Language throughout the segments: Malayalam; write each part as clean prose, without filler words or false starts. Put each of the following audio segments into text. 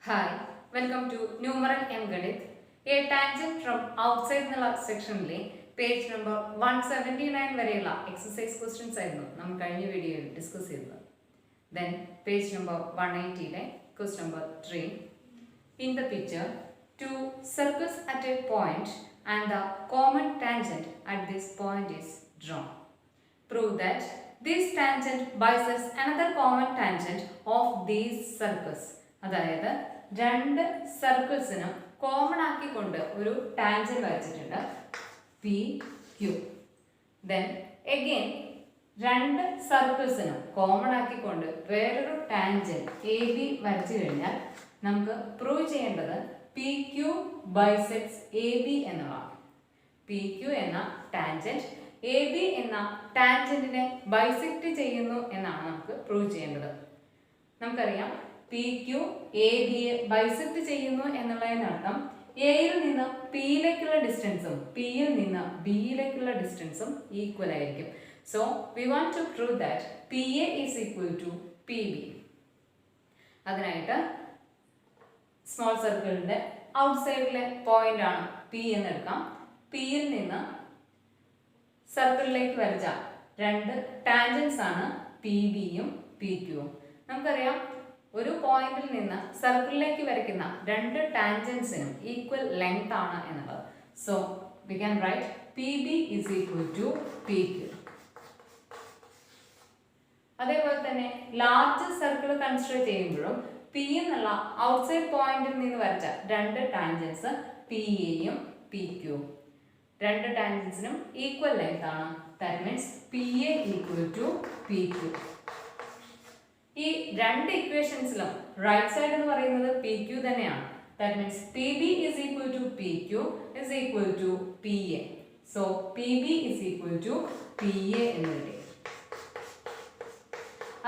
Hi, welcome to Numeral M Ganit. A tangent from outside the sectionly page number 179 വരെയുള്ള exercise questions ആയിരുന്നു നമ്മൾ കഴിഞ്ഞ വീഡിയോയിൽ ഡിസ്കസ് ചെയ്തത്. Then page number 180 question number 3. In the picture, two circles at a point and the common tangent at this point is drawn. Prove that this tangent bisects another common tangent of these circles. അതായത് രണ്ട് സർക്കിൾസിനും കോമൺ ആക്കിക്കൊണ്ട് ഒരു ടാൻജന്റ് വരച്ചിട്ടുണ്ട് പി ക്യു. ദെൻ എഗെയിൻ രണ്ട് സർക്കിൾസിനും കോമൺ ആക്കിക്കൊണ്ട് വേറൊരു ടാൻജന്റ് എ ബി വരച്ചു കഴിഞ്ഞാൽ നമുക്ക് പ്രൂവ് ചെയ്യേണ്ടത് P Q bisects A B എന്നുള്ളതാണ്. പി ക്യു എന്ന ടാൻജന്റ് എ ബി എന്ന ടാൻജന്റിനെ ബൈസെക്ട് ചെയ്യുന്നു എന്നാണ് നമുക്ക് പ്രൂവ് ചെയ്യേണ്ടത്. നമുക്കറിയാം പി ക്യു എ ബിയെ ബൈസെക്ട് ചെയ്യുന്നു എന്നുള്ളതിനർത്ഥം എയിൽ നിന്ന് പിയിലേക്കുള്ള ഡിസ്റ്റൻസും പിയിൽ നിന്ന് ബിയിലേക്കുള്ള ഡിസ്റ്റൻസും ഈക്വൽ ആയിരിക്കും. So we want to prove that P A is equal to P B. അതിനായിട്ട് സ്മോൾ സർക്കിളിന്റെ ഔട്ട്സൈഡിലെ പോയിന്റ് ആണ് പി എന്നെടുക്കാം. പിയിൽ നിന്ന് സർക്കിളിലേക്ക് വരച്ച രണ്ട് ടാൻജൻസ് ആണ് പി ബിയും പി ക്യുവും. നമുക്കറിയാം ഒരു പോയിന്റിൽ നിന്ന് സർക്കിളിലേക്ക് വരയ്ക്കുന്ന രണ്ട് ടാൻജൻസിനും ഈക്വൽ ലെങ്ത് ആണ് എന്നുള്ളത്. So we can write P B is equal to P Q. അതേപോലെ തന്നെ ലാർജ് സർക്കിൾ കൺസിഡർ ചെയ്യുമ്പോഴും പി എന്നുള്ള ഔട്ട്സൈഡ് പോയിന്റിൽ നിന്ന് വരച്ച രണ്ട് ടാൻജൻസ് പി എയും പി ക്യു രണ്ട് ടാൻജൻസിനും ഈക്വൽ ലെങ്ത് ആണ്. That means P A equal to P Q. ഈ രണ്ട് ഇക്വേഷൻസിലും റൈറ്റ് സൈഡ് എന്ന് പറയുന്നത് പി ക്യു തന്നെയാണ്. That means P B is equal to P Q is equal to P A. So P B is equal to P A എന്ന് കിട്ടി.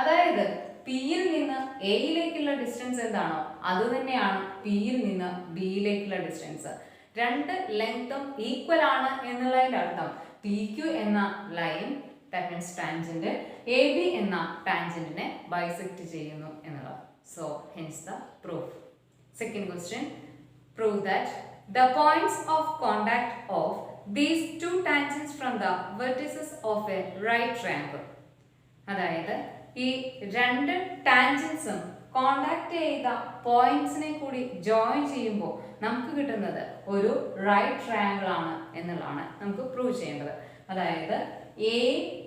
അതായത് പിയിൽ നിന്ന് എയിലേക്കുള്ള ഡിസ്റ്റൻസ് എന്താണോ അത് തന്നെയാണ് പിയിൽ നിന്ന് ബിയിലേക്കുള്ള ഡിസ്റ്റൻസ്. രണ്ട് ലെങ്തും ഈക്വൽ ആണ് എന്നുള്ളതിന്റെ അർത്ഥം പി ക്യു എന്ന line that means tangent AB എന്ന ടാൻജന്റിനെ ബൈസെക്ട് ചെയ്യുന്നു എന്നുള്ളത്. So hence the proof. Second question, prove that the points of contact of these two tangents from the vertices of a right triangle. അതായത് ഈ രണ്ട് ടാൻജൻസും കോണ്ടാക്ട് ചെയ്ത പോയിന്റ്സിനെ കൂടി ജോയിൻ ചെയ്യുമ്പോൾ നമുക്ക് കിട്ടുന്നത് ഒരു റൈറ്റ് ട്രയാങ്കിൾ ആണ് എന്നുള്ളതാണ് നമുക്ക് പ്രൂവ് ചെയ്യേണ്ടത്. അതായത് എ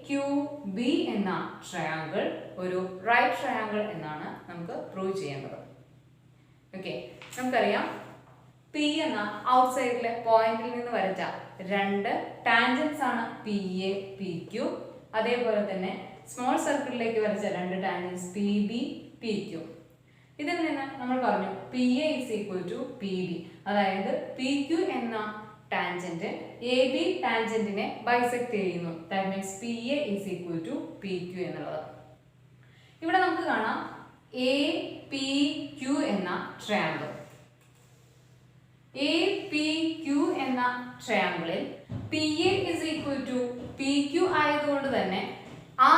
ക്യു ബി എന്ന ട്രയാങ്കിൾ ഒരു റൈറ്റ് ട്രയാങ്കിൾ എന്നാണ് നമുക്ക് പ്രൂവ് ചെയ്യേണ്ടത്. ഓക്കെ, നമുക്കറിയാം പി എന്ന ഔട്ട്സൈഡിലെ പോയിന്റിൽ നിന്ന് വരച്ച രണ്ട് ടാൻജൻസ് ആണ് പി എ പി ക്യു. അതേപോലെ തന്നെ സ്മോൾ സർക്കിളിലേക്ക് വരച്ച രണ്ട് tangents P B P Q. ഇതിൽ നിന്ന് നമ്മൾ പറഞ്ഞു P A is equal to P B. അതായത് പി ക്യു എന്ന ടാൻജന്റ് എ ബി ടാൻജന്റിനെ ബൈസെക്ട് ചെയ്യുന്നു. That means P A is equal to P Q എന്നുള്ളത്. ഇവിടെ നമുക്ക് കാണാം എ പി ക്യു എന്ന ട്രയാങ്കിൾ. എ പി ക്യു എന്ന ട്രയാങ്കിളിൽ P A is equal to P Q ആയതുകൊണ്ട് തന്നെ ആ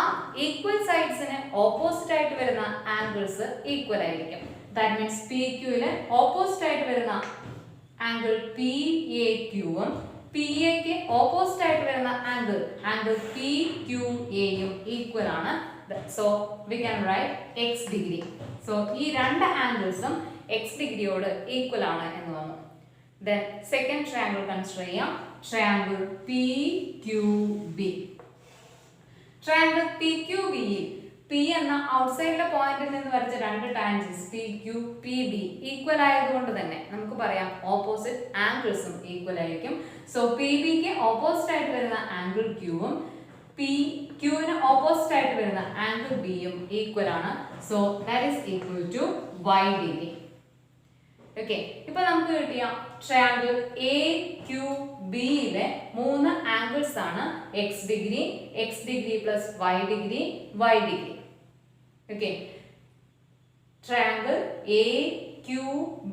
ഈക്വൽ സൈഡ്സിന് ഓപ്പോസിറ്റ് ആയിട്ട് വരുന്ന ആംഗിൾസ് ഈക്വൽ ആയിരിക്കും. ദാറ്റ് മീൻസ് പി ക്യുവിന് ഓപ്പോസിറ്റ് ആയിട്ട് വരുന്ന ആംഗിൾ പി എ ക്യുവും പി എക്ക് ഓപ്പോസിറ്റ് ആയിട്ട് വരുന്ന ആംഗിൾ പി ക്യു എയും ഈക്വൽ ആണ്. So we can right X degree. So ഈ രണ്ട് ആംഗിൾസും എക്സ് ഡിഗ്രിയോട് ഈക്വൽ ആണ് എന്ന് വന്നു. ദെൻ സെക്കൻഡ് ട്രയാങ്കിൾ കൺസിഡർ ചെയ്യാം. Triangle P Q B. Triangle P Q ബിയിൽ പി എന്ന ഔട്ട്സൈഡിലെ പോയിന്റിൽ നിന്ന് വരച്ച രണ്ട് tangents P Q P B equal ആയതുകൊണ്ട് തന്നെ നമുക്ക് പറയാം ഓപ്പോസിറ്റ് ആംഗിൾസും ഈക്വൽ ആയിരിക്കും. സോ പി ബിക്ക് ഓപ്പോസിറ്റ് ആയിട്ട് വരുന്ന ആംഗിൾ ക്യൂവും പി ക്യൂവിന് ഓപ്പോസിറ്റ് ആയിട്ട് വരുന്ന ആംഗിൾ ബിയും ഈക്വൽ ആണ്. So that is equal to Y degree. Okay, ഇപ്പൊ നമുക്ക് കിട്ടിയ ട്രയാങ്കിൾ എ ക്യു ബിയിലെ മൂന്ന് ആംഗിൾസ് ആണ് X degree plus Y degree Y degree. Okay, triangle A Q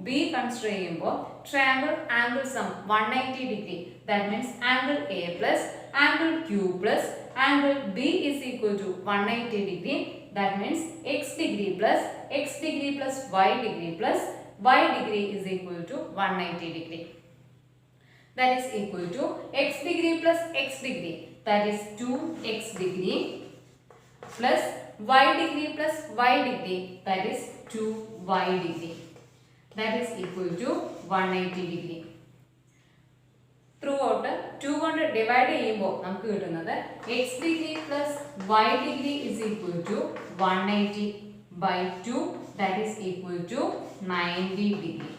B consider ചെയ്യുമ്പോൾ triangle angle sum 180 degree. That means angle A plus angle Q plus angle B is equal to 180 degree. That means x degree plus y degree plus y degree is equal to 180 degree. That is equal to x degree plus x degree, that is 2x degree, plus y degree plus y degree, that is 2y degree. That is equal to 180 degree. Throughout 2 കൊണ്ട് ഡിവൈഡ് ചെയ്യുമ്പോൾ നമുക്ക് കിട്ടുന്നത് x degree plus y degree is equal to 180 by 2, that is equal to 90 degree.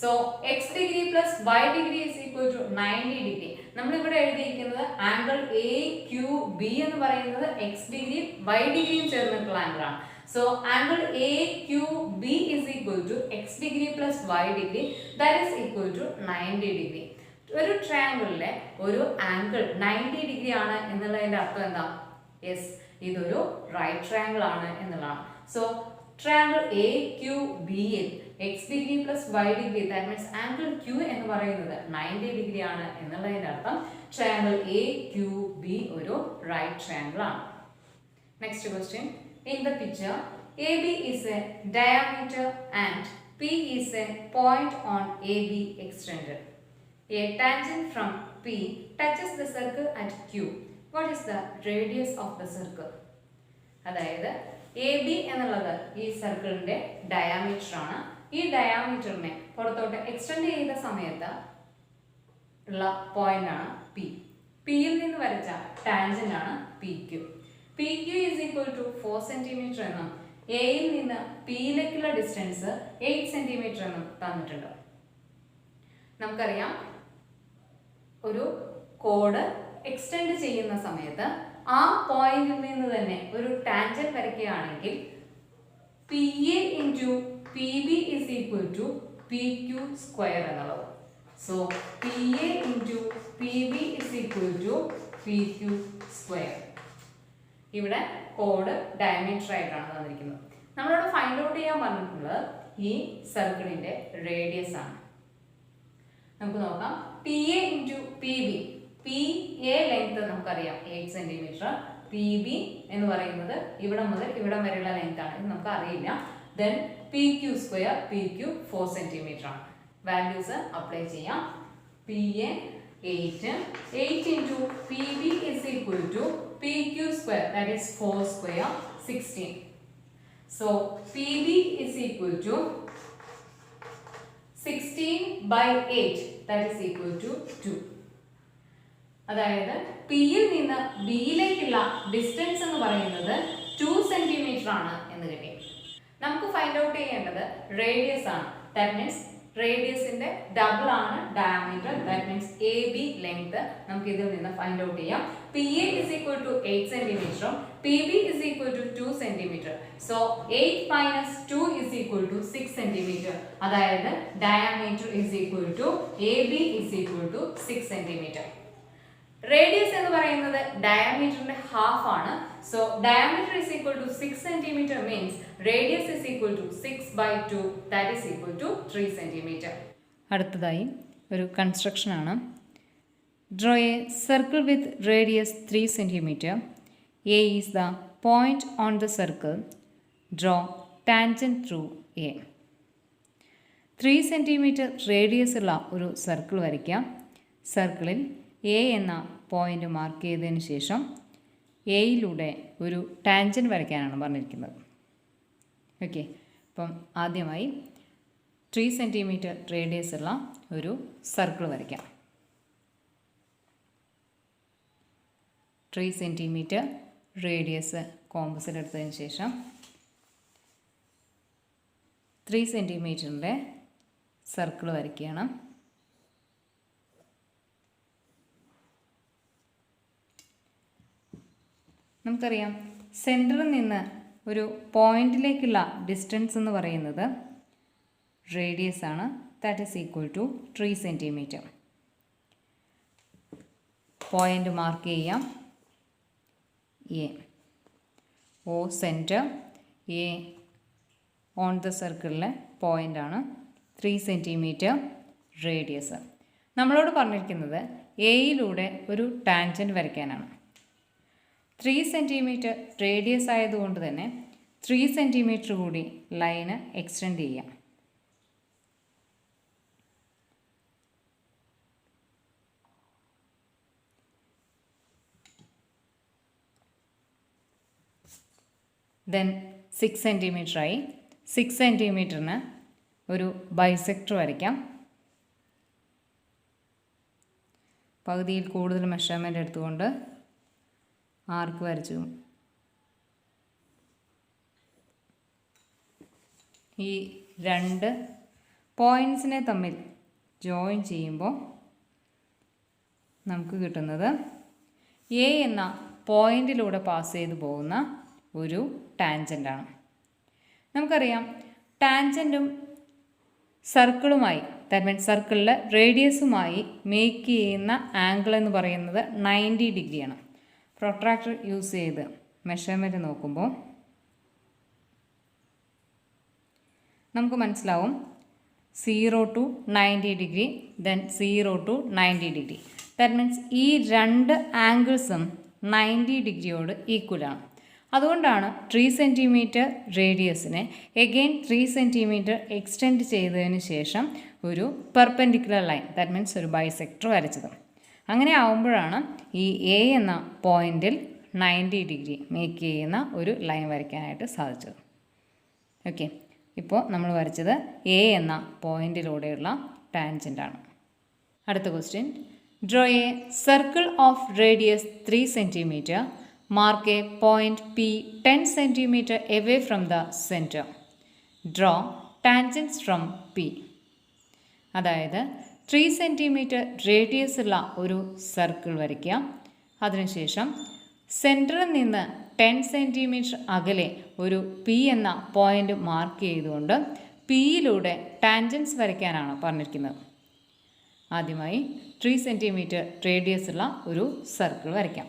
So x degree plus y degree is equal to 90 degree. നമ്മൾ ഇവിടെ എഴുതിയിരിക്കുന്നത് ആംഗിൾ AQB എന്ന് പറയുന്നത് x ഡിഗ്രി y ഡിഗ്രിയും ചേർന്നിട്ടുള്ള ആംഗിൾ ആണ്. So angle AQB is equal to x degree plus y degree, that is equal to 90 degree. ഒരു ട്രയാങ്കിളിലെ ഒരു ആംഗിൾ 90 ഡിഗ്രി ആണ് എന്നുള്ളതിന്റെ അർത്ഥം എന്താ? യെസ്, ഇതൊരു റൈറ്റ് ട്രയാങ്കിൾ ആണ് എന്നുള്ളതാണ്. സോ ട്രയാങ്കിൾ AQB യിൽ x degree plus y degree, that means angle Q എന്ന് പറയുന്നത് 90 ഡിഗ്രി ആണ് എന്നുള്ളതിന്റെ അർത്ഥം ട്രയാങ്കിൾ AQB ഒരു റൈറ്റ് ട്രയാങ്കിൾ ആണ്. Next question. In the picture, AB is a diameter and P is a point on AB extended. A tangent from P touches the circle at Q. What is the radius of the circle? അതായത് AB എന്നുള്ളത് ഈ സർക്കിളിന്റെ ഡയാമീറ്റർ ആണ്. ഈ ഡയാമീറ്ററിനെ പുറത്തോട്ട് എക്സ്റ്റെൻഡ് ചെയ്ത സമയത്ത് ഉള്ള പോയിന്റ് ആണ് P. P യിൽ നിന്ന് വരച്ച ടാൻജന്റ് ആണ് PQ. PQ is equal to 4 cm എന്നും A യിൽ നിന്ന് P യിലേക്കുള്ള ഡിസ്റ്റൻസ് 8 cm എന്നും തന്നിട്ടുണ്ട്. നമുക്കറിയാം ഒരു കോഡ് എക്സ്റ്റെൻഡ് ചെയ്യുന്ന സമയത്ത് ആ പോയിന്റിൽ നിന്ന് തന്നെ ഒരു ടാൻജന്റ് വരയ്ക്കുകയാണെങ്കിൽ PA into PB is equal to PQ square എന്നുള്ളത്. So PA into PB is equal to PQ square. ഇവിടെ കോഡ് ഡയമീറ്റർ ആയിട്ടാണ് തന്നിരിക്കുന്നത്. നമ്മളോട് ഫൈൻഡ് ഔട്ട് ചെയ്യാൻ പറഞ്ഞിട്ടുള്ളത് ഈ സർക്കിളിന്റെ റേഡിയസ് ആണ്. നമുക്ക് നോക്കാം. PA into PB. PA length നമുക്കറിയാം 8 സെന്റിമീറ്റർ. PB എന്ന് പറയുന്നത് ഇവിടെ മുതൽ ഇവിടെ വരെയുള്ള ലെങ്ത് ആണ്, ഇത് നമുക്ക് അറിയില്ല. Then PQ square, PQ 4 centimetre ആണ്. വാല്യൂസ് അപ്ലൈ ചെയ്യാം. PA 8 into PB is equal to PQ square, that is 4 square, 16. So PB is equal to 16 by 8, that is equal to 2. അതായത് P യിൽ നിന്ന് B യിലേക്കുള്ള ഡിസ്റ്റൻസ് എന്ന് പറയുന്നത് 2 സെന്റിമീറ്റർ ആണ് എന്ന് കിട്ടി. നമുക്ക് ഫൈൻഡ് ഔട്ട് ചെയ്യേണ്ടത് റേഡിയസ് ആണ്. ദാറ്റ് മീൻസ് റേഡിയസിന്റെ ഡബിൾ ആണ് diameter. That means AB length നമുക്ക് ഇതിൽ നിന്ന് ഫൈൻഡ് ഔട്ട് ചെയ്യാം. PA is equal to 8 cm, PB is equal to 2 cm. So 8 minus 2 is equal to 6 cm. അതായത് diameter is equal to AB is equal to 6 cm. Radius എന്ന് പറയുന്നത് ഡയമീറ്ററിന്റെ ഹാഫ് ആണ്. So diameter is equal to 6 cm means radius is equal to 6 by 2, that is equal to 3 cm. അടുത്തതായി ഒരു കൺസ്ട്രക്ഷൻ ആണ്. Draw a circle with radius 3 cm. A is the point on the circle. Draw tangent through A. 3 cm radius ഉള്ള ഒരു സർക്കിൾ വരയ്ക്കാം. സർക്കിളിൽ A എന്ന പോയിന്റ് മാർക്ക് ചെയ്തതിന് ശേഷം എയിലൂടെ ഒരു ടാൻജൻറ്റ് വരയ്ക്കാനാണ് പറഞ്ഞിരിക്കുന്നത്. ഓക്കെ, അപ്പം ആദ്യമായി 3 cm റേഡിയസ് ഉള്ള ഒരു സർക്കിൾ വരയ്ക്കാം. 3 cm റേഡിയസ് കോമ്പസിൽ എടുത്തതിന് ശേഷം 3 cm സർക്കിൾ വരയ്ക്കുകയാണ്. നമുക്കറിയാം സെൻറ്ററിൽ നിന്ന് ഒരു പോയിന്റിലേക്കുള്ള ഡിസ്റ്റൻസ് എന്ന് പറയുന്നത് റേഡിയസ് ആണ്. That is equal to 3 cm. Point mark ചെയ്യാം. A O centre A on the സർക്കിളിലെ പോയിൻ്റാണ്. 3 cm റേഡിയസ്. നമ്മളോട് പറഞ്ഞിരിക്കുന്നത് എയിലൂടെ ഒരു ടാൻജൻറ്റ് വരയ്ക്കാനാണ്. 3 cm റേഡിയസ് ആയതുകൊണ്ട് തന്നെ 3 സെൻറ്റിമീറ്റർ കൂടി ലൈന് എക്സ്റ്റെൻഡ് ചെയ്യാം. ദെൻ 6 സെൻറ്റിമീറ്റർ ആയി. 6 സെൻറ്റിമീറ്ററിന് ഒരു ബൈസെക്ടർ വരയ്ക്കാം. പകുതിയിൽ കൂടുതൽ മെഷർമെൻ്റ് എടുത്തുകൊണ്ട് ആർക്ക് വരച്ചു. ഈ രണ്ട് പോയിൻറ്റ്സിനെ തമ്മിൽ ജോയിൻ ചെയ്യുമ്പോൾ നമുക്ക് കിട്ടുന്നത് എ എന്ന പോയിൻറ്റിലൂടെ പാസ് ചെയ്തു പോകുന്ന ഒരു ടാൻജൻ്റാണ്. നമുക്കറിയാം ടാൻജൻറ്റും സർക്കിളുമായി, ദാറ്റ് മീൻസ് സർക്കിളിലെ റേഡിയസുമായി മേക്ക് ചെയ്യുന്ന ആംഗിൾ എന്ന് പറയുന്നത് 90 ഡിഗ്രിയാണ്. പ്രൊട്രാക്ടർ യൂസ് ചെയ്ത് മെഷർമെൻറ്റ് നോക്കുമ്പോൾ നമുക്ക് മനസ്സിലാവും 0 to 90 degree, then 0 to 90 degree. That means ഈ രണ്ട് ആംഗിൾസും 90 ഡിഗ്രിയോട് ഈക്വലാണ്. അതുകൊണ്ടാണ് 3 സെൻറ്റിമീറ്റർ റേഡിയസിനെ എഗെയിൻ 3 സെൻറ്റിമീറ്റർ എക്സ്റ്റെൻഡ് ചെയ്തതിന് ശേഷം ഒരു പെർപെൻഡിക്കുലർ ലൈൻ, ദാറ്റ് മീൻസ് ഒരു ബൈസെക്ടർ വരച്ചത്. അങ്ങനെ ആവുമ്പോഴാണ് ഈ എ എന്ന പോയിൻറ്റിൽ 90 ഡിഗ്രി മേക്ക് ചെയ്യുന്ന ഒരു ലൈൻ വരയ്ക്കാനായിട്ട് സാധിച്ചത്. ഓക്കെ, ഇപ്പോൾ നമ്മൾ വരച്ചത് എ എന്ന പോയിൻറ്റിലൂടെയുള്ള ടാൻജൻ്റാണ്. അടുത്ത question, draw A circle of radius 3 centimetre, mark A point P 10 centimetre away from the centre, draw tangents from P. അതായത് 3 സെൻറ്റിമീറ്റർ റേഡിയസ് ഉള്ള ഒരു സർക്കിൾ വരയ്ക്കുക. അതിനുശേഷം സെൻറ്ററിൽ നിന്ന് 10 സെൻറ്റിമീറ്റർ അകലെ ഒരു പി എന്ന പോയിൻ്റ് മാർക്ക് ചെയ്തുകൊണ്ട് പിയിലൂടെ ടാൻജൻസ് വരയ്ക്കാനാണ് പറഞ്ഞിരിക്കുന്നത്. ആദ്യമായി 3 സെൻറ്റിമീറ്റർ റേഡിയസ് ഉള്ള ഒരു സർക്കിൾ വരയ്ക്കാം.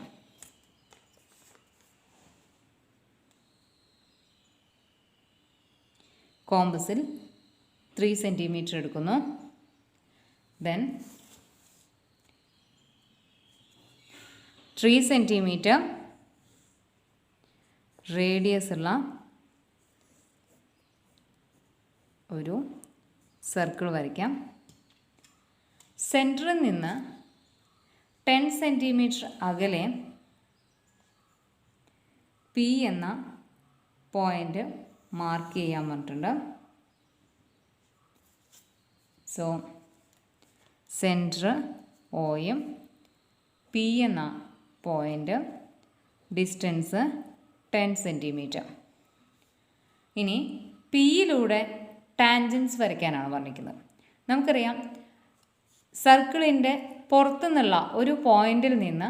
കോമ്പസിൽ 3 സെൻറ്റിമീറ്റർ എടുക്കുന്നു. ദെൻ 3 സെൻറ്റിമീറ്റർ റേഡിയസ് ഉള്ള ഒരു സർക്കിൾ വരയ്ക്കാം. സെൻറ്ററിൽ നിന്ന് 10 സെൻറ്റിമീറ്റർ അകലെ പി എന്ന പോയിൻ്റ് മാർക്ക് ചെയ്യാൻ പറഞ്ഞിട്ടുണ്ട്. സോ സെൻറ്റർ ഒയും പി എന്ന പോയിൻ്റ് ഡിസ്റ്റൻസ് 10 സെൻറ്റിമീറ്റർ. ഇനി പിയിലൂടെ ടാൻജൻസ് വരയ്ക്കാനാണ് പറഞ്ഞിരിക്കുന്നത്. നമുക്കറിയാം സർക്കിളിൻ്റെ പുറത്തുനിന്നുള്ള ഒരു പോയിന്റിൽ നിന്ന്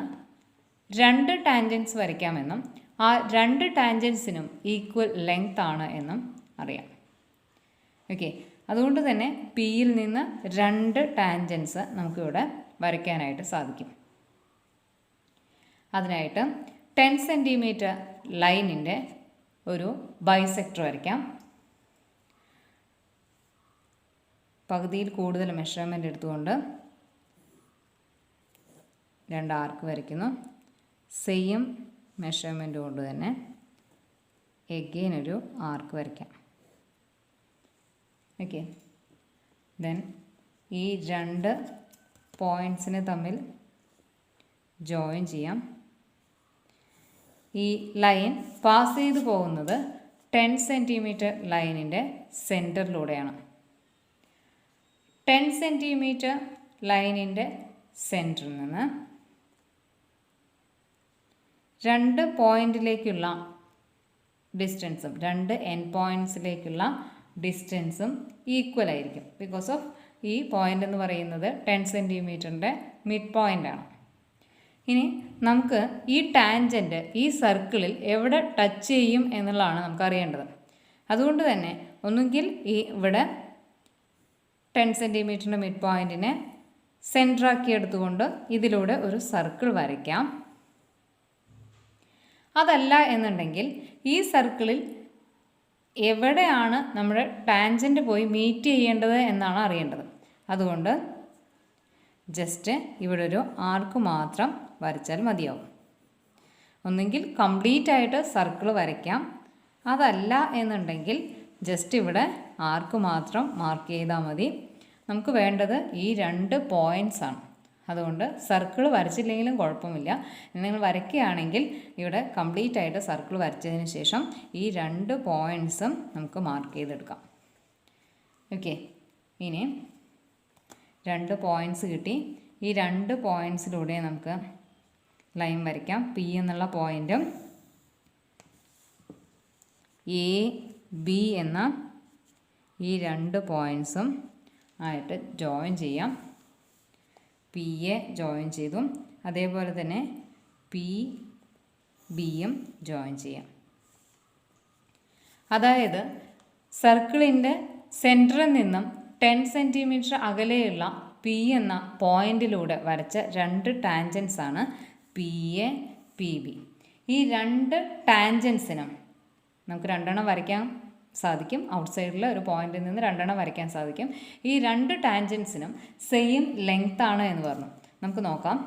2 ടാൻജൻസ് വരയ്ക്കാമെന്നും ആ 2 ടാൻജൻസിനും ഈക്വൽ ലെങ്ത് ആണ് എന്നും അറിയാം. ഓക്കെ, അതുകൊണ്ട് തന്നെ പിയിൽ നിന്ന് 2 ടാൻജൻസ് നമുക്കിവിടെ വരയ്ക്കാനായിട്ട് സാധിക്കും. അതിനായിട്ട് 10 സെൻറ്റിമീറ്റർ ലൈനിൻ്റെ ഒരു ബൈസെക്ടർ വരയ്ക്കാം. പകുതിയിൽ കൂടുതൽ മെഷർമെൻ്റ് എടുത്തുകൊണ്ട് 2 ആർക്ക് വരയ്ക്കുന്നു. സെയിം മെഷർമെൻ്റ് കൊണ്ട് തന്നെ എഗെയിൻ ഒരു ആർക്ക് വരയ്ക്കാം. ഓക്കെ, ദെൻ ഈ 2 പോയിൻറ്റ്സിനെ തമ്മിൽ ജോയിൻ ചെയ്യാം. ഈ ലൈൻ പാസ് ചെയ്തു പോകുന്നത് 10 സെൻറ്റിമീറ്റർ ലൈനിൻ്റെ സെൻറ്ററിലൂടെയാണ്. 10 സെൻറ്റിമീറ്റർ ലൈനിൻ്റെ സെൻറ്ററിൽ നിന്ന് 2 പോയിൻറ്റിലേക്കുള്ള ഡിസ്റ്റൻസും 2 എൻഡ് പോയിൻറ്റ്സിലേക്കുള്ള ഡിസ്റ്റൻസും ഈക്വൽ ആയിരിക്കും. ബിക്കോസ് ഓഫ് ഈ പോയിൻ്റ് എന്ന് പറയുന്നത് 10 സെൻറ്റിമീറ്ററിൻ്റെ മിഡ് പോയിൻ്റാണ്. ഇനി നമുക്ക് ഈ ടാൻജൻറ്റ് ഈ സർക്കിളിൽ എവിടെ ടച്ച് ചെയ്യും എന്നുള്ളതാണ് നമുക്ക് അറിയേണ്ടത്. അതുകൊണ്ട് തന്നെ ഒന്നുകിൽ ഈ ഇവിടെ 10 സെൻറ്റിമീറ്ററിൻ്റെ മിഡ് പോയിൻറ്റിനെ സെൻറ്ററാക്കി എടുത്തുകൊണ്ട് ഇതിലൂടെ ഒരു സർക്കിൾ വരയ്ക്കാം. അതല്ല എന്നുണ്ടെങ്കിൽ ഈ സർക്കിളിൽ എവിടെയാണ് നമ്മുടെ ടാൻജൻറ്റ് പോയി മീറ്റ് ചെയ്യേണ്ടത് എന്നാണ് അറിയേണ്ടത്. അതുകൊണ്ട് ജസ്റ്റ് ഇവിടെ ഒരു ആർക്ക് മാത്രം വരച്ചാൽ മതിയാവും. ഒന്നെങ്കിൽ കംപ്ലീറ്റ് ആയിട്ട് സർക്കിൾ വരയ്ക്കാം, അതല്ല എന്നുണ്ടെങ്കിൽ ജസ്റ്റ് ഇവിടെ ആർക്ക് മാത്രം മാർക്ക് ചെയ്താൽ മതി. നമുക്ക് വേണ്ടത് ഈ 2 പോയിൻറ്റ്സ് ആണ്. അതുകൊണ്ട് സർക്കിൾ വരച്ചില്ലെങ്കിലും കുഴപ്പമില്ല. നിങ്ങൾ വരയ്ക്കുകയാണെങ്കിൽ ഇവിടെ കംപ്ലീറ്റ് ആയിട്ട് സർക്കിൾ വരച്ചതിന് ശേഷം ഈ 2 പോയിൻറ്റ്സും നമുക്ക് മാർക്ക് ചെയ്തെടുക്കാം. ഓക്കെ, ഇനി 2 പോയിൻറ്റ്സ് കിട്ടി. ഈ 2 പോയിൻറ്റ്സിലൂടെ നമുക്ക് ലൈൻ വരയ്ക്കാം. പി എന്നുള്ള പോയിൻറ്റും എ ബി എന്ന ഈ 2 പോയിൻറ്റ്സും ആയിട്ട് ജോയിൻ ചെയ്യാം. പി എ ജോയിൻ ചെയ്തു, അതേപോലെ തന്നെ പി ബിയും ജോയിൻ ചെയ്യാം. അതായത് സർക്കിളിൻ്റെ സെൻറ്ററിൽ നിന്നും 10 സെൻറ്റിമീറ്റർ അകലെയുള്ള പി എന്ന പോയിൻറ്റിലൂടെ വരച്ച 2 ടാൻജൻസ് ആണ് പി എ പി ബി. ഈ 2 ടാൻജൻസിനും നമുക്ക് 2 വരയ്ക്കാൻ സാധിക്കും. ഔട്ട്സൈഡിൽ ഒരു പോയിന്റിൽ നിന്ന് 2 വരയ്ക്കാൻ സാധിക്കും. ഈ 2 ടാൻജൻസിനും സെയിം ലെങ്ത് ആണ് എന്ന് പറഞ്ഞു. നമുക്ക് നോക്കാം.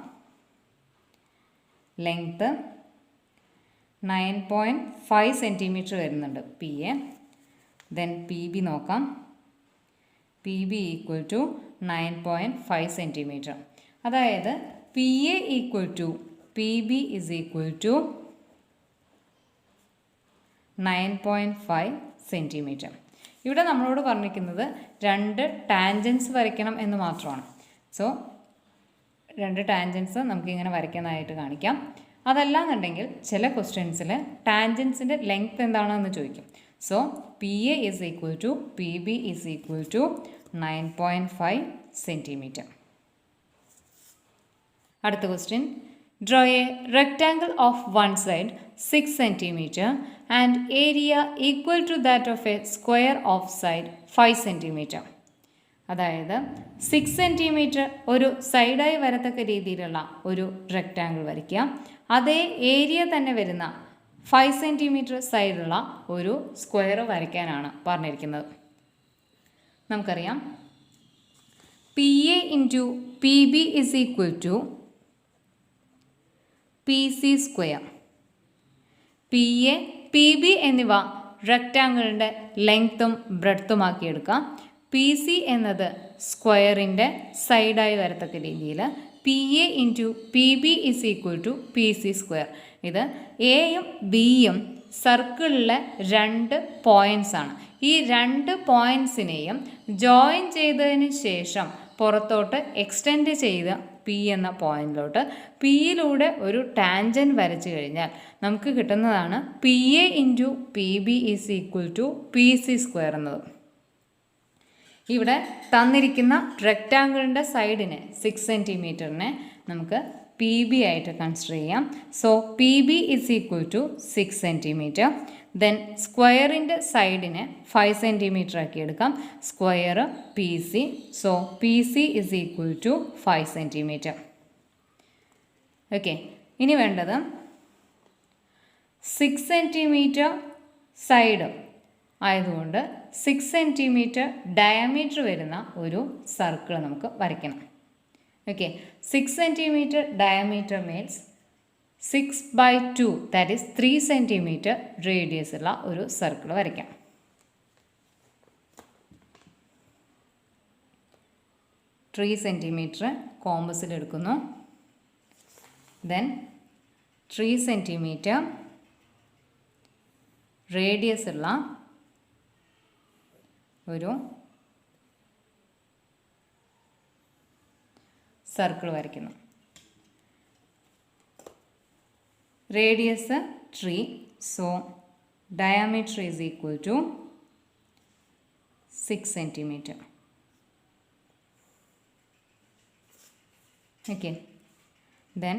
ലെങ്ത്ത് 9.5 സെൻറ്റിമീറ്റർ വരുന്നുണ്ട് P A. Then P B നോക്കാം. P B equal to 9.5 centimetre. അതായത് P A equal to P B is equal to 9.5 centimetre. ഇവിടെ നമ്മളോട് പറഞ്ഞിരിക്കുന്നത് 2 ടാൻജൻസ് വരയ്ക്കണം എന്ന് മാത്രമാണ്. സോ 2 ടാൻജൻസ് നമുക്കിങ്ങനെ വരയ്ക്കുന്നതായിട്ട് കാണിക്കാം. അതല്ലാന്നുണ്ടെങ്കിൽ ചില ക്വസ്റ്റ്യൻസിൽ ടാൻജൻസിൻ്റെ ലെങ്ത് എന്താണെന്ന് ചോദിക്കും. So P A is equal to P B is equal to 9.5 centimetre. അടുത്ത question, draw a rectangle of one side 6 cm and area equal to that of a square of side 5 cm. അതായത് 6 സെൻറ്റിമീറ്റർ ഒരു സൈഡായി വരത്തക്ക രീതിയിലുള്ള ഒരു റെക്റ്റാങ്കിൾ വരയ്ക്കുക. അതേ ഏരിയ തന്നെ വരുന്ന 5 സെൻറ്റിമീറ്റർ സൈഡുള്ള ഒരു സ്ക്വയർ വരയ്ക്കാനാണ് പറഞ്ഞിരിക്കുന്നത്. നമുക്കറിയാം P A into P B is equal to P C square. P A P B എന്നിവ റെക്റ്റാങ്കിളിൻ്റെ ലെങ്ത്തും ബ്രെഡ്ത്തുമാക്കി എടുക്കാം. പി സി എന്നത് സ്ക്വയറിൻ്റെ സൈഡായി വരത്തക്ക രീതിയിൽ P A into P B is equal to P C square. ഇത് എയും ബിയും സർക്കിളിലെ 2 പോയിൻറ്റ്സ് ആണ്. ഈ 2 പോയിൻറ്റ്സിനെയും ജോയിൻ ചെയ്തതിന് ശേഷം പുറത്തോട്ട് എക്സ്റ്റെൻഡ് ചെയ്ത് പി എന്ന പോയിന്റിലോട്ട് പിയിലൂടെ ഒരു ടാൻജൻ വരച്ചു കഴിഞ്ഞാൽ നമുക്ക് കിട്ടുന്നതാണ് P A into P B is equal to P C square എന്നത്. ഇവിടെ തന്നിരിക്കുന്ന റെക്റ്റാങ്കിളിൻ്റെ സൈഡിന് 6 സെൻറ്റിമീറ്ററിനെ നമുക്ക് പി ബി ആയിട്ട് കൺസിഡർ ചെയ്യാം. So P B is equal to 6 centimetre. Then സ്ക്വയറിൻ്റെ സൈഡിനെ 5 സെൻറ്റിമീറ്റർ ആക്കി എടുക്കാം. Square P C. So P C is equal to 5 centimetre. Okay, ഇനി വേണ്ടത് 6 സെൻറ്റിമീറ്റർ സൈഡ് ആയതുകൊണ്ട് 6 സെൻറ്റിമീറ്റർ ഡയമീറ്റർ വരുന്ന ഒരു സർക്കിൾ നമുക്ക് വരയ്ക്കണം. Okay, 6 centimetre diameter means 6/2 that is 3 centimetre radius ഉള്ള ഒരു സർക്കിൾ വരയ്ക്കാം. 3 സെൻറ്റിമീറ്റർ കോമ്പസിൽ എടുക്കുന്നു. ദെൻ 3 സെൻറ്റിമീറ്റർ റേഡിയസ് ഉള്ള ഒരു സർക്കിൾ വരയ്ക്കുന്നു. Radius 3, so diameter is equal to 6 centimetre. Okay, then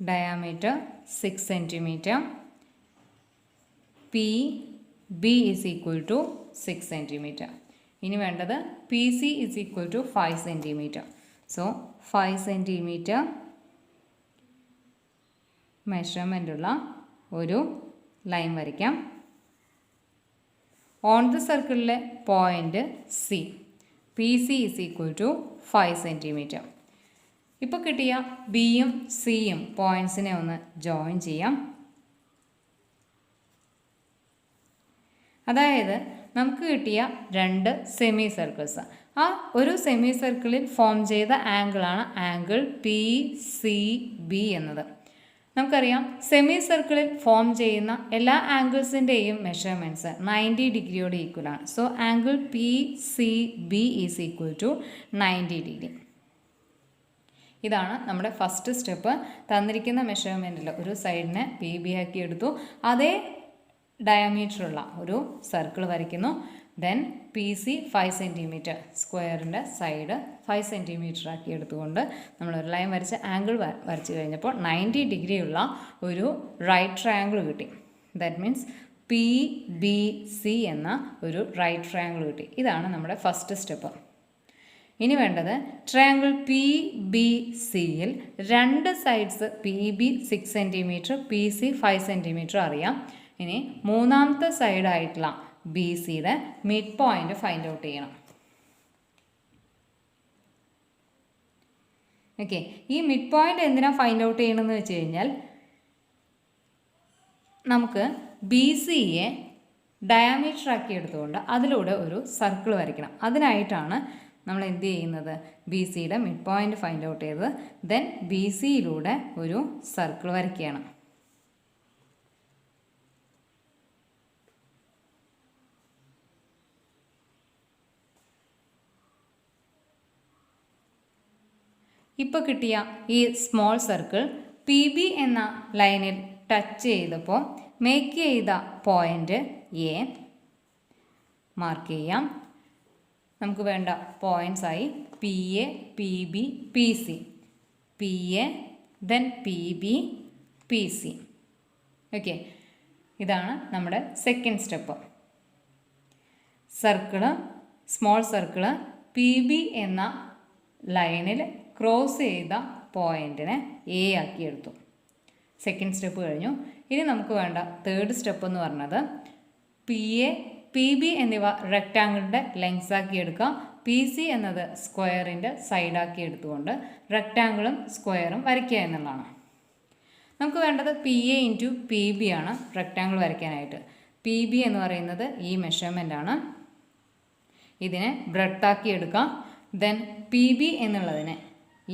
diameter 6 centimetre. P B is equal to 6 centimetre. ഇനി വേണ്ടത് P C is equal to 5 centimetre. So 5 centimetre മെഷർമെൻ്റുള്ള ഒരു ലൈൻ വരയ്ക്കാം. ഓൺ ദ സർക്കിളിലെ point C. P C is equal to 5 centimetre. ഇപ്പോൾ കിട്ടിയ ബിയും സിയും പോയിൻറ്റ്സിനെ ഒന്ന് ജോയിൻ ചെയ്യാം. അതായത് നമുക്ക് കിട്ടിയ 2 സെമി സർക്കിൾസ്, ആ ഒരു സെമി സർക്കിളിൽ ഫോം ചെയ്ത ആംഗിളാണ് ആംഗിൾ PCB എന്നത്. നമുക്കറിയാം സെമി സർക്കിളിൽ ഫോം ചെയ്യുന്ന എല്ലാ ആംഗിൾസിൻ്റെയും മെഷർമെൻറ്റ്സ് 90 ഡിഗ്രിയോട് ഈക്വലാണ്. So angle PCB is equal to 90 degree. ഇതാണ് നമ്മുടെ ഫസ്റ്റ് സ്റ്റെപ്പ്. തന്നിരിക്കുന്ന മെഷർമെൻറ്റിൽ ഒരു സൈഡിനെ PB ആക്കി എടുത്തു, അതേ ഡയമീറ്ററുള്ള ഒരു സർക്കിൾ വരയ്ക്കുന്നു. ദെൻ PC 5 സെൻറ്റിമീറ്റർ, സ്ക്വയറിൻ്റെ സൈഡ് 5 സെൻറ്റിമീറ്റർ ആക്കി എടുത്തുകൊണ്ട് നമ്മളൊരു ലൈൻ വരച്ച് ആംഗിൾ വരച്ച് കഴിഞ്ഞപ്പോൾ 90 ഡിഗ്രിയുള്ള ഒരു റൈറ്റ് ട്രയാങ്കിൾ കിട്ടി. ദാറ്റ് മീൻസ് PBC എന്ന ഒരു റൈറ്റ് ട്രയാങ്കിൾ കിട്ടി. ഇതാണ് നമ്മുടെ ഫസ്റ്റ് സ്റ്റെപ്പ്. ഇനി വേണ്ടത് ട്രയാങ്കിൾ PBCയിൽ 2 sides PB 6 centimetre, PC 5 centimetre അറിയാം. ഇനി മൂന്നാമത്തെ സൈഡായിട്ടുള്ള BCയുടെ മിഡ് പോയിന്റ് ഫൈൻഡ് ഔട്ട് ചെയ്യണം. ഓക്കെ, ഈ മിഡ് പോയിന്റ് എന്തിനാ ഫൈൻഡ് ഔട്ട് ചെയ്യണമെന്ന് വെച്ച് കഴിഞ്ഞാൽ നമുക്ക് BCയെ ഡയമീറ്റർ ആക്കി എടുത്തുകൊണ്ട് അതിലൂടെ ഒരു സർക്കിൾ വരയ്ക്കണം. അതിനായിട്ടാണ് നമ്മൾ എന്ത് ചെയ്യുന്നത്, BCയുടെ മിഡ് പോയിന്റ് ഫൈൻഡ് ഔട്ട് ചെയ്തത്. ദെൻ BCയിലൂടെ ഒരു സർക്കിൾ വരയ്ക്കുകയാണ്. ഇപ്പോൾ കിട്ടിയ ഈ സ്മോൾ സർക്കിൾ PB എന്ന ലൈനിൽ ടച്ച് ചെയ്തപ്പോൾ മേക്ക് ചെയ്ത പോയിൻ്റ് A മാർക്ക് ചെയ്യാം. നമുക്ക് വേണ്ട പോയിൻറ്റ്സായി PA, PB, PC. PA, then PB, PC. Okay, ഇതാണ് നമ്മുടെ second step. Circle, small circle PB എന്ന ലൈനിൽ ക്രോസ് ചെയ്ത പോയിൻറ്റിനെ A ആക്കി എടുത്തു. സെക്കൻഡ് സ്റ്റെപ്പ് കഴിഞ്ഞു. ഇനി നമുക്ക് വേണ്ട തേർഡ് സ്റ്റെപ്പ് എന്ന് പറഞ്ഞത് PA, PB എന്നിവ റെക്റ്റാങ്കിളിൻ്റെ ലെങ്സ് ആക്കി എടുക്കുക. PC എന്നത് സ്ക്വയറിൻ്റെ സൈഡാക്കി എടുത്തുകൊണ്ട് റെക്റ്റാങ്കിളും സ്ക്വയറും വരയ്ക്കുക എന്നുള്ളതാണ്. നമുക്ക് വേണ്ടത് PA ഇൻറ്റു PB ആണ് റെക്റ്റാങ്കിൾ വരയ്ക്കാനായിട്ട്. PB എന്ന് പറയുന്നത് ഈ മെഷർമെൻ്റ് ആണ്. ഇതിനെ ബ്രെഡ്ത്താക്കി എടുക്കാം. ദെൻ PB എന്നുള്ളതിനെ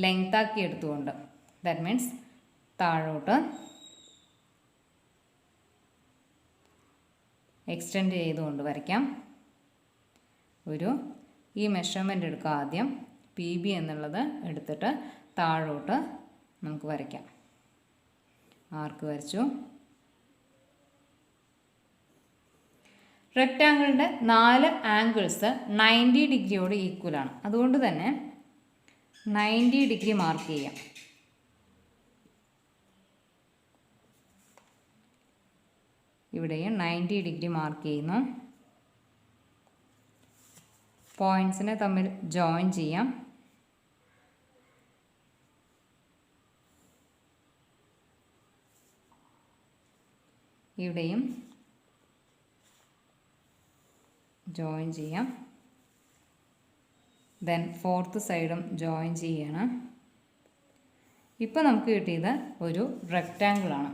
ലെങ്താക്കി എടുത്തുകൊണ്ട്, ദാറ്റ് മീൻസ് താഴോട്ട് എക്സ്റ്റെൻഡ് ചെയ്തുകൊണ്ട് വരയ്ക്കാം. ഈ മെഷർമെൻ്റ് എടുക്കുക. ആദ്യം PB എന്നുള്ളത് എടുത്തിട്ട് താഴോട്ട് നമുക്ക് വരയ്ക്കാം. ആർക്ക് വരച്ചു. റെക്റ്റാങ്കിളിൻ്റെ 4 ആംഗിൾസ് 90 ഡിഗ്രിയോട് ഈക്വലാണ്. അതുകൊണ്ട് തന്നെ 90 ഡിഗ്രി മാർക്ക് ചെയ്യാം. ഇവിടെയും 90 ഡിഗ്രി മാർക്ക് ചെയ്യുന്നു. പോയിൻറ്റ്സിനെ തമ്മിൽ ജോയിൻ ചെയ്യാം. ഇവിടെയും ജോയിൻ ചെയ്യാം. ദെൻ ഫോർത്ത് സൈഡും ജോയിൻ ചെയ്യണം. ഇപ്പോൾ നമുക്ക് കിട്ടിയത് ഒരു റെക്റ്റാങ്കിളാണ്.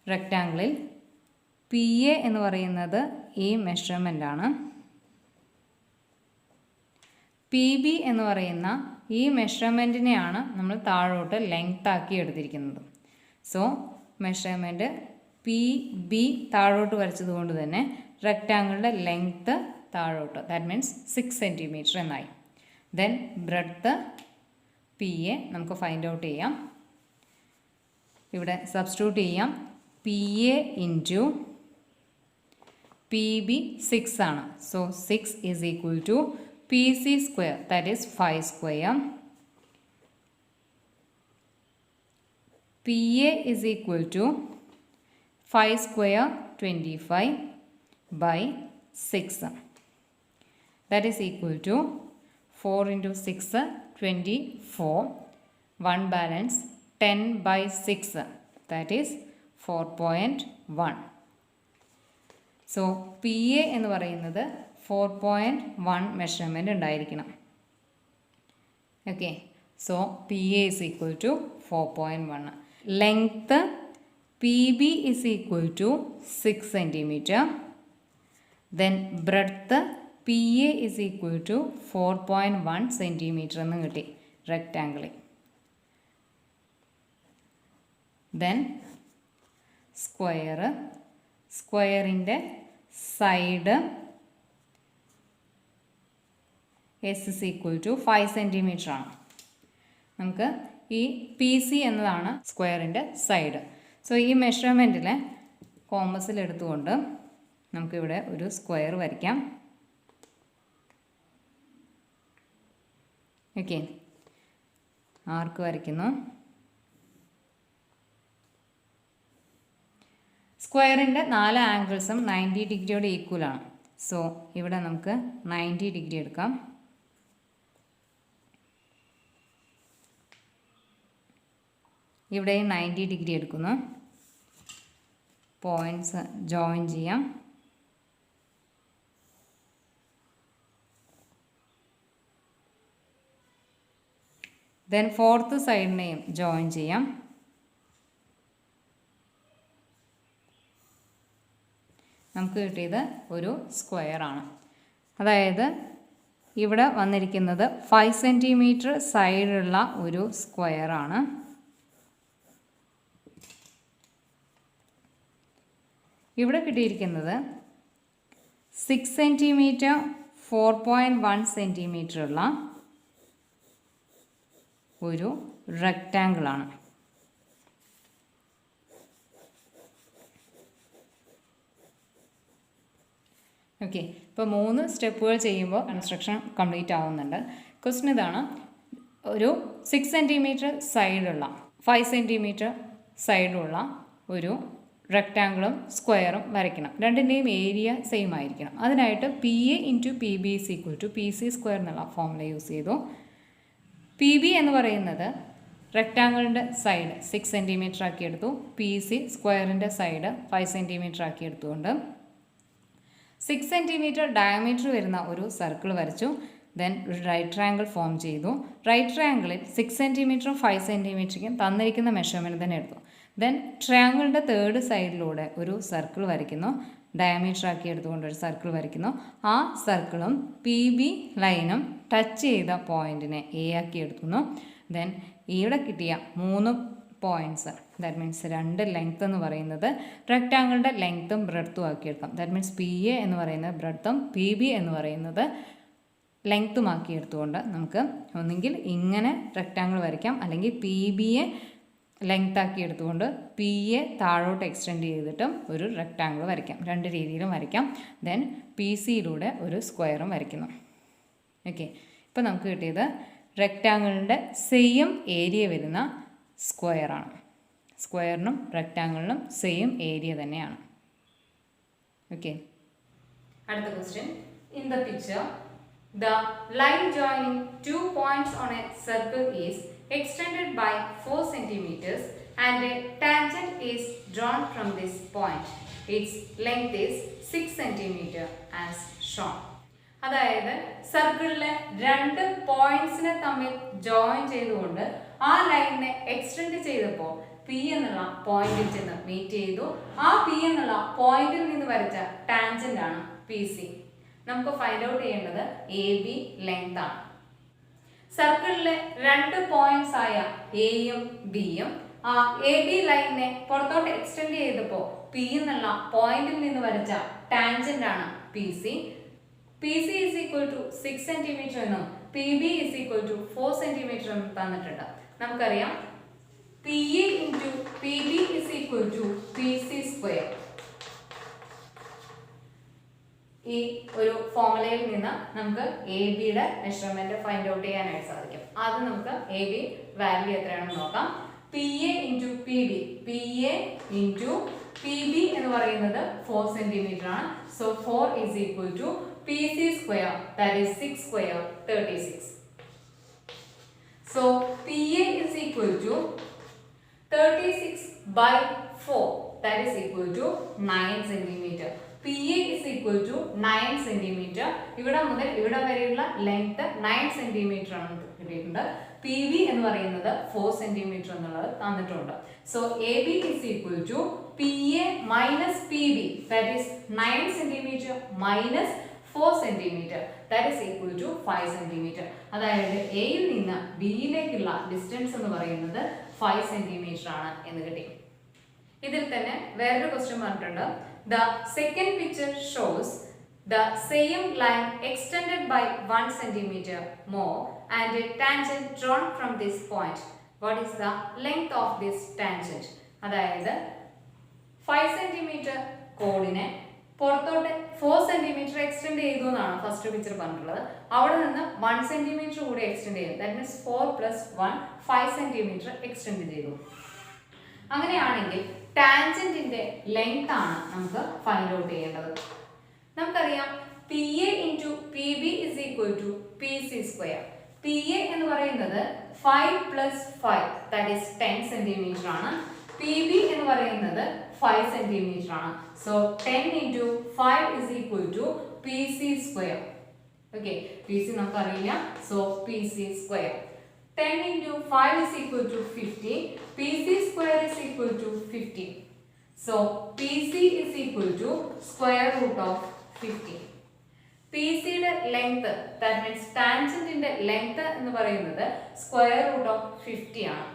റെക്റ്റാങ്കിളിൽ PA എന്ന് പറയുന്നത് ഈ മെഷർമെൻ്റാണ്. PB എന്ന് പറയുന്ന ഈ മെഷർമെൻറ്റിനെയാണ് നമ്മൾ താഴോട്ട് ലെങ്ത് ആക്കി എടുത്തിരിക്കുന്നത്. സോ മെഷർമെൻറ്റ് PB താഴോട്ട് വരച്ചത് കൊണ്ട് തന്നെ റെക്റ്റാങ്കിളിൻ്റെ ലെങ്ത്ത് താഴോട്ട്, ദാറ്റ് മീൻസ് 6 സെൻറ്റിമീറ്റർ എന്നായി. ദെൻ ബ്രെഡ്ത്ത് PA നമുക്ക് ഫൈൻഡ് ഔട്ട് ചെയ്യാം. ഇവിടെ സബ്സ്റ്റിറ്റ്യൂട്ട് ചെയ്യാം. PA ഇൻറ്റു PB 6 ആണ്. So 6 is equal to PC square, that is 5 square. PA is equal to 5 square 25 by 6. That is equal to 4 into 6 24. 1 balance 10 by 6. That is 4.1. So PA എന്ന് പറയുന്നത് 4.1 മെഷർമെൻറ്റ് ഉണ്ടായിരിക്കണം. Okay, so PA is equal to 4.1. Length PB is equal to 6 centimetre. Then breadth PA is equal to 4.1 centimetre എന്ന് കിട്ടി റെക്റ്റാങ്കിളിൽ. ദെൻ സ്ക്വയറിൻ്റെ side S is equal to 5 centimetre ആണ്. നമുക്ക് ഈ PC എന്നതാണ് സ്ക്വയറിൻ്റെ സൈഡ്. സോ ഈ മെഷർമെൻറ്റിലെ കോമ്പസിലെടുത്തുകൊണ്ട് നമുക്കിവിടെ ഒരു സ്ക്വയർ വരയ്ക്കാം. ഓക്കെ, ആർക്ക് വരയ്ക്കുന്നു. സ്ക്വയറിൻ്റെ 4 ആംഗിൾസും 90 ഡിഗ്രിയോട് ഈക്വലാണ്. സോ ഇവിടെ നമുക്ക് 90 ഡിഗ്രി എടുക്കാം. ഇവിടെയും 90 ഡിഗ്രി എടുക്കുന്നു. പോയിൻറ്റ്സ് ജോയിൻ ചെയ്യാം. ദെൻ ഫോർത്ത് സൈഡിനെയും ജോയിൻ ചെയ്യാം. നമുക്ക് കിട്ടിയത് ഒരു സ്ക്വയർ ആണ്. അതായത് ഇവിടെ വന്നിരിക്കുന്നത് 5 സെൻറ്റിമീറ്റർ സൈഡുള്ള ഒരു സ്ക്വയർ ആണ്. ഇവിടെ കിട്ടിയിരിക്കുന്നത് 6 സെൻറ്റിമീറ്റർ 4.1 സെൻറ്റിമീറ്റർ ഉള്ള ഒരു റെക്റ്റാങ്കിളാണ്. ഓക്കെ, ഇപ്പോൾ 3 സ്റ്റെപ്പുകൾ ചെയ്യുമ്പോൾ കൺസ്ട്രക്ഷൻ കംപ്ലീറ്റ് ആവുന്നുണ്ട്. ക്വസ്റ്റ്യൻ ഇതാണ്, ഒരു 6 സെൻറ്റിമീറ്റർ സൈഡുള്ള 5 സെൻറ്റിമീറ്റർ സൈഡുള്ള ഒരു റെക്റ്റാങ്കിളും സ്ക്വയറും വരയ്ക്കണം. രണ്ടിൻ്റെയും ഏരിയ സെയിം ആയിരിക്കണം. അതിനായിട്ട് PA × PB is equal to PC square എന്നുള്ള ഫോർമുല യൂസ് ചെയ്തു. PB എന്ന് പറയുന്നത് റെക്റ്റാങ്കിളിൻ്റെ സൈഡ് 6 സെൻറ്റിമീറ്റർ ആക്കി എടുത്തു. PC സ്ക്വയറിൻ്റെ സൈഡ് 5 സെൻറ്റിമീറ്റർ ആക്കി എടുത്തുകൊണ്ട് 6 സെൻറ്റിമീറ്റർ ഡയമീറ്റർ വരുന്ന ഒരു സർക്കിൾ വരച്ചു. ദെൻ ഒരു റൈറ്റ് ട്രയാങ്കിൾ ഫോം ചെയ്തു. റൈറ്റ് ട്രയാങ്കിളിൽ 6 സെൻറ്റിമീറ്ററും 5 സെൻറ്റിമീറ്ററിനും തന്നിരിക്കുന്ന മെഷർമെൻറ്റ് തന്നെ എടുത്തു. ദെൻ ട്രയാങ്കിളിൻ്റെ തേർഡ് സൈഡിലൂടെ ഒരു സർക്കിൾ വരയ്ക്കുന്നു. ഡയമീറ്റർ ആക്കി എടുത്തുകൊണ്ട് ഒരു സർക്കിൾ വരയ്ക്കുന്നു. ആ സർക്കിളും PB ലൈനും ടച്ച് ചെയ്ത പോയിൻറ്റിനെ A ആക്കി എടുക്കുന്നു. ദെൻ ഇവിടെ കിട്ടിയ 3 പോയിൻറ്റ്സ്, ദാറ്റ് മീൻസ് 2 ലെങ്ത് എന്ന് പറയുന്നത് റെക്റ്റാങ്കിളിൻ്റെ ലെങ്ത്തും ബ്രെഡ്ത്തും ആക്കി എടുക്കാം. ദാറ്റ് മീൻസ് PA എന്ന് പറയുന്നത് ബ്രെഡ്ത്തും PB എന്ന് പറയുന്നത് ലെങ്ത്തും ആക്കി എടുത്തുകൊണ്ട് നമുക്ക് ഒന്നുകിൽ ഇങ്ങനെ റെക്റ്റാങ്കിൾ വരയ്ക്കാം, അല്ലെങ്കിൽ PBയെ ലെങ്ത് ആക്കി എടുത്തുകൊണ്ട് PA താഴോട്ട് എക്സ്റ്റെൻഡ് ചെയ്തിട്ടും ഒരു റെക്റ്റാങ്കിൾ വരയ്ക്കാം. 2 രീതിയിലും വരയ്ക്കാം. ദെൻ PCയിലൂടെ ഒരു സ്ക്വയറും വരയ്ക്കുന്നു. ഓക്കെ, ഇപ്പോൾ നമുക്ക് കിട്ടിയത് റെക്റ്റാങ്കിളിൻ്റെ സെയിം ഏരിയ വരുന്ന സ്ക്വയറാണ്. സ്ക്വയറിനും റെക്റ്റാങ്കിളിനും സെയിം ഏരിയ തന്നെയാണ്. ഓക്കെ, അടുത്ത question. In the picture the line joining 2 points on a circle is extended by 4 centimeters and a tangent is drawn from this point. Its length is 6 centimeter as shown. അതായത് സർക്കിളിലെ 2 പോയിന്റ്സിനെ തമ്മിൽ ജോയിൻ ചെയ്തുകൊണ്ട് ആ ലൈനിനെ എക്സ്റ്റെൻഡ് ചെയ്തപ്പോൾ P എന്നുള്ള പോയിന്റിൽ ചെന്ന് മീറ്റ് ചെയ്തു. ആ P എന്നുള്ള പോയിന്റിൽ നിന്ന് വരച്ച ടാൻജന്റ് ആണ് PC. നമുക്ക് ഫൈൻഡ് ഔട്ട് ചെയ്യേണ്ടത് AB ലെങ്ത് ആണ്. സർക്കിളിലെ 2 പോയിന്റ്സ് ആയ Aയും Bയും ആ AB ലൈനിനെ പുറത്തോട്ട് എക്സ്റ്റെൻഡ് ചെയ്തപ്പോൾ P എന്നുള്ള പോയിന്റിൽ നിന്ന് വരച്ച ടാൻജന്റ് ആണ് PC. PC is equal to 6 centimetre എന്നും PB is equal to 4 centimetre എന്നും തന്നിട്ടുണ്ട്. നമുക്കറിയാം PA × PB is equal to PC square. ഈ ഒരു ഫോർമുലയിൽ നിന്ന് നമുക്ക് ABയുടെ മെഷർമെന്റ് ഫൈൻഡ് ഔട്ട് ചെയ്യാനായിട്ട് സാധിക്കും. ആദ്യം നമുക്ക് AB വാല്യൂ എത്രയാണെന്ന് നോക്കാം. PA × PB, PA × PB എന്ന് പറയുന്നത് 4 സെൻറ്റിമീറ്റർ ആണ്. So 4 is equal to PC square, that is 6 square 36. So PA is equal to 36 by 4, that is equal to 9 centimeter. P A is equal to 9 centimetre. ഇവിടെ മുതൽ ഇവിടെ വരെയുള്ള ലെങ്ത് 9 സെന്റിമീറ്റർ ആണ് കിട്ടിയിട്ടുണ്ട്. പി ബി എന്ന് പറയുന്നത് 4 സെന്റിമീറ്റർ എന്നുള്ളത് തന്നിട്ടുണ്ട്. So A B is equal to P A minus P B, that is 9 centimetre minus 4 centimetre, that is equal to 5 centimetre. അതായത് എയിൽ നിന്ന് ബിയിലേക്കുള്ള ഡിസ്റ്റൻസ് എന്ന് പറയുന്നത് 5 സെന്റിമീറ്റർ ആണ് എന്ന് കിട്ടി. ഇതിൽ തന്നെ വേറൊരു ക്വസ്റ്റ്യൻ പറഞ്ഞിട്ടുണ്ട്. The second picture shows the same line extended by 1 centimeter more and a tangent drawn from this point. What is the length of this tangent? അതായത് 5 സെന്റിമീറ്റർ കോഡിനെ പുറത്തോട്ട് 4 സെന്റിമീറ്റർ എക്സ്റ്റെൻഡ് ചെയ്തു എന്നാണ് ഫസ്റ്റ് പിക്ചർ പറഞ്ഞിട്ടുള്ളത്. അവിടെ നിന്ന് 1 സെന്റിമീറ്റർ കൂടി എക്സ്റ്റെൻഡ് ചെയ്തു. ദാറ്റ് മീൻസ് 4 + 1 5 സെന്റിമീറ്റർ എക്സ്റ്റെൻഡ് ചെയ്തു. അങ്ങനെയാണെങ്കിൽ ടാൻജന്റിന്റെ ലെങ്ത് ആണ് നമുക്ക് ഫൈൻഡ് ഔട്ട് ചെയ്യേണ്ടത്. നമുക്കറിയാം P A into P B is equal to P C square. P A എന്ന് പറയുന്നത് 5 + 5 ദാറ്റ് ഈസ് 10 സെന്റിമീറ്റർ ആണ്. പി ബി എന്ന് പറയുന്നത് 5 സെന്റിമീറ്റർ ആണ്. So 10 into 5 is equal to P C square. Okay, P C നമുക്കറിയില്ല. So P C square 10 into 5 is equal to 50. P C square is equal to 50. So P C is equal to square root of 50. P സിയുടെ ലെങ്ത്, ദാറ്റ് മീൻസ് ടാൻജന്റിന്റെ ലെങ്ത് എന്ന് പറയുന്നത് സ്ക്വയർ റൂട്ട് ഓഫ് 50 ആണ്.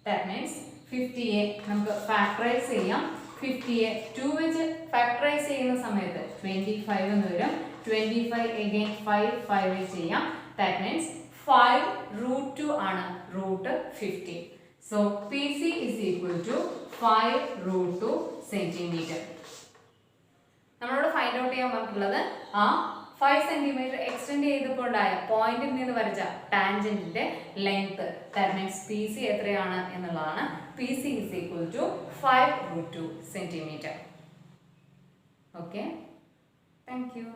ദാറ്റ് മീൻസ് 50യെ നമുക്ക് ഫാക്ടറൈസ് ചെയ്യാം. 50യെ 2 വെച്ച് ഫാക്ടറൈസ് ചെയ്യുന്ന സമയത്ത് 25 എന്ന് വരും. 25 again 5 വെച്ച് ചെയ്യാം. ദാറ്റ് മീൻസ് 5 √2 ആണ് √50. So P C is equal to 5 √2 centimetre. നമ്മളോട് ഫൈൻഡ് ഔട്ട് ചെയ്യാൻ പറഞ്ഞിട്ടുള്ളത് ആ 5 സെന്റിമീറ്റർ എക്സ്റ്റെൻഡ് ചെയ്തപ്പോൾ ഉണ്ടായ പോയിന്റിൽ നിന്ന് വരച്ച ടാൻജന്റിന്റെ length, that means P C എത്രയാണ് എന്നുള്ളതാണ്. P C is equal to 5 √2 centimetre. Okay, thank U.